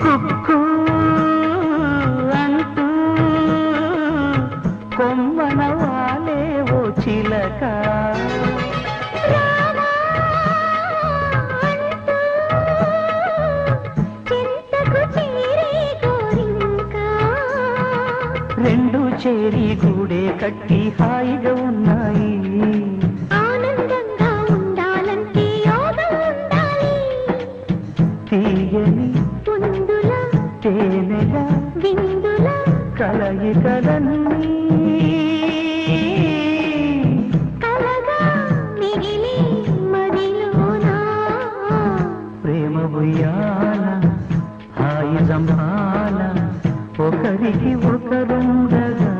కుక్కు అంటూ కొమ్మన వాలే ఓ చిలక రెండు చేరి గూడే కట్టి హాయిగా ఉన్నాయి ఆనందంగా ఉండాలంటే యోగం ఉండాలి తీయని ముందుల తేనెగా విందుల కలయికలన్నీ కలగా మిగిలి మదిలోనా ప్రేమ ఉయ్యాల హాయి జంభాల ఒకరికి ఒకరుండగా